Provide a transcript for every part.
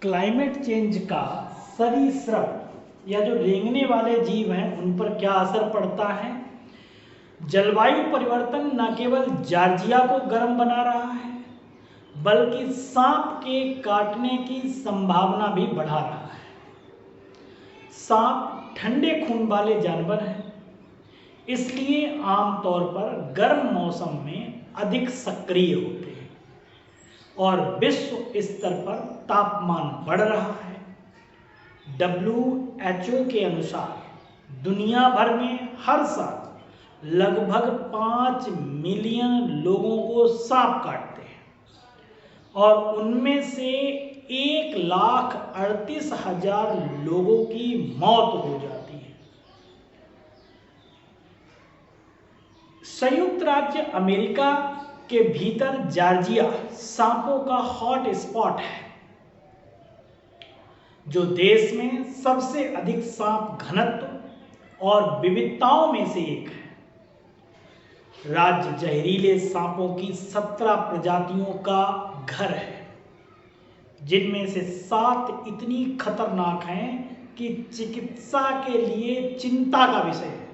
Climate change का सरीसृप या जो रेंगने वाले जीव हैं उन पर क्या असर पड़ता है। जलवायु परिवर्तन न केवल जॉर्जिया को गर्म बना रहा है बल्कि सांप के काटने की संभावना भी बढ़ा रहा है। सांप ठंडे खून वाले जानवर हैं, इसलिए आमतौर पर गर्म मौसम में अधिक सक्रिय होते हैं और विश्व स्तर पर तापमान बढ़ रहा है। WHO के अनुसार दुनिया भर में हर साल लगभग 5 मिलियन लोगों को सांप काटते हैं और उनमें से 1,38,000 लोगों की मौत हो जाती है। संयुक्त राज्य अमेरिका के भीतर जॉर्जिया सांपों का हॉट स्पॉट है, जो देश में सबसे अधिक सांप घनत्व और विविधताओं में से एक है। राज्य जहरीले सांपों की 17 प्रजातियों का घर है, जिनमें से 7 इतनी खतरनाक हैं कि चिकित्सा के लिए चिंता का विषय है।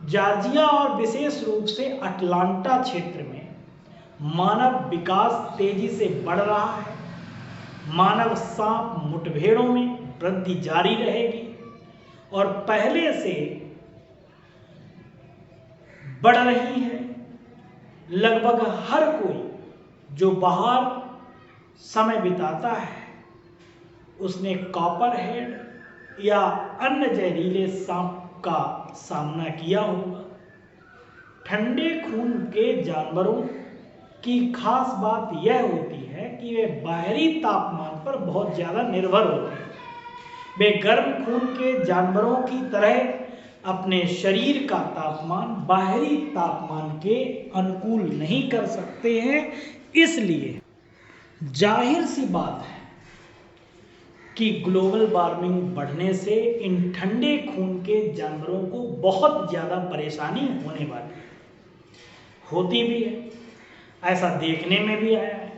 जॉर्जिया और विशेष रूप से अटलांटा क्षेत्र में मानव विकास तेजी से बढ़ रहा है। मानव सांप मुठभेड़ों में वृद्धि जारी रहेगी और पहले से बढ़ रही है। लगभग हर कोई जो बाहर समय बिताता है उसने कॉपरहेड या अन्य जहरीले सांप का सामना किया होगा। ठंडे खून के जानवरों की खास बात यह होती है कि वे बाहरी तापमान पर बहुत ज़्यादा निर्भर होते हैं। वे गर्म खून के जानवरों की तरह अपने शरीर का तापमान बाहरी तापमान के अनुकूल नहीं कर सकते हैं। इसलिए जाहिर सी बात है कि ग्लोबल वार्मिंग बढ़ने से इन ठंडे खून के जानवरों को बहुत ज़्यादा परेशानी होने वाली है, होती भी है, ऐसा देखने में भी आया है।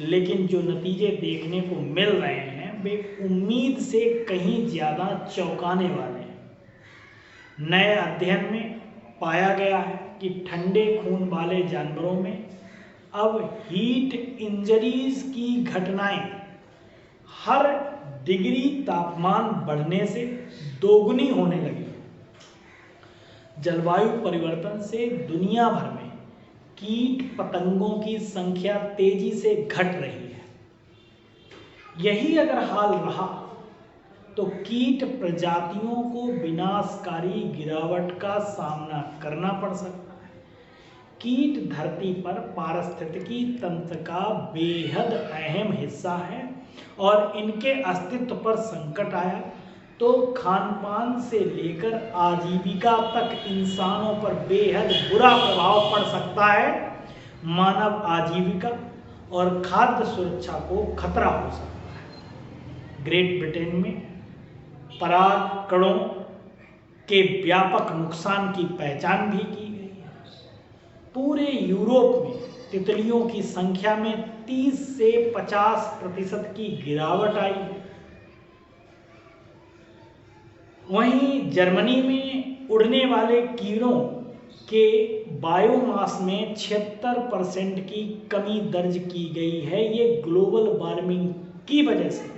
लेकिन जो नतीजे देखने को मिल रहे हैं वे उम्मीद से कहीं ज़्यादा चौंकाने वाले हैं। नए अध्ययन में पाया गया है कि ठंडे खून वाले जानवरों में अब हीट इंजरीज की घटनाएं हर डिग्री तापमान बढ़ने से दोगुनी होने लगी। जलवायु परिवर्तन से दुनिया भर में कीट पतंगों की संख्या तेजी से घट रही है। यही अगर हाल रहा तो कीट प्रजातियों को विनाशकारी गिरावट का सामना करना पड़ सकता है। कीट धरती पर पारिस्थितिकी तंत्र का बेहद अहम हिस्सा है और इनके अस्तित्व पर संकट आया तो खान पान से लेकर आजीविका तक इंसानों पर बेहद बुरा प्रभाव पड़ सकता है। मानव आजीविका और खाद्य सुरक्षा को खतरा हो सकता है। ग्रेट ब्रिटेन में परागकणों के व्यापक नुकसान की पहचान भी की गई है। पूरे यूरोप में तितलियों की संख्या में 30 से 50% की गिरावट आई है। वहीं जर्मनी में उड़ने वाले कीड़ों के बायोमास में 76% की कमी दर्ज की गई है। ये ग्लोबल वार्मिंग की वजह से।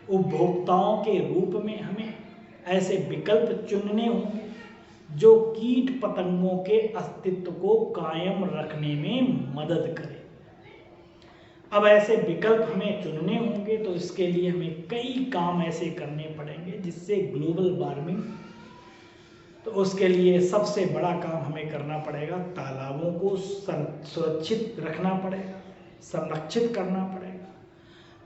उपभोक्ताओं के रूप में हमें ऐसे विकल्प चुनने होंगे जो कीट पतंगों के अस्तित्व को कायम रखने में मदद करें। अब ऐसे विकल्प हमें चुनने होंगे तो इसके लिए हमें कई काम ऐसे करने पड़ेंगे जिससे ग्लोबल वार्मिंग, तो उसके लिए सबसे बड़ा काम हमें करना पड़ेगा, तालाबों को सुरक्षित रखना पड़ेगा, संरक्षित करना पड़ेगा।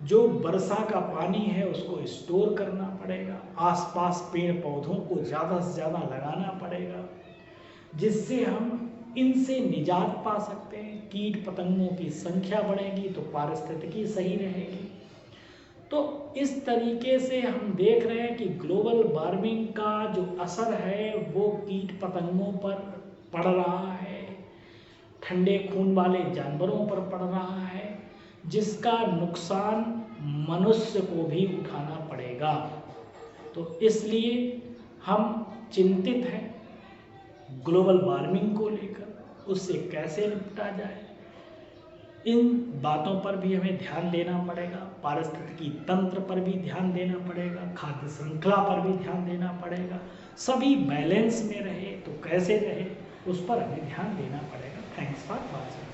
जो वर्षा का पानी है उसको स्टोर करना पड़ेगा। आसपास पेड़ पौधों को ज़्यादा से ज़्यादा लगाना पड़ेगा जिससे हम इनसे निजात पा सकते हैं। कीट पतंगों की संख्या बढ़ेगी तो पारिस्थितिकी सही रहेगी। तो इस तरीके से हम देख रहे हैं कि ग्लोबल वार्मिंग का जो असर है वो कीट पतंगों पर पड़ रहा है, ठंडे खून वाले जानवरों पर पड़ रहा है। जिसका नुकसान मनुष्य को भी उठाना पड़ेगा। तो इसलिए हम चिंतित हैं ग्लोबल वार्मिंग को लेकर, उससे कैसे निपटा जाए, इन बातों पर भी हमें ध्यान देना पड़ेगा। पारिस्थितिकी तंत्र पर भी ध्यान देना पड़ेगा, खाद्य श्रृंखला पर भी ध्यान देना पड़ेगा। सभी बैलेंस में रहे तो कैसे रहे, उस पर हमें ध्यान देना पड़ेगा। Thanks for watching.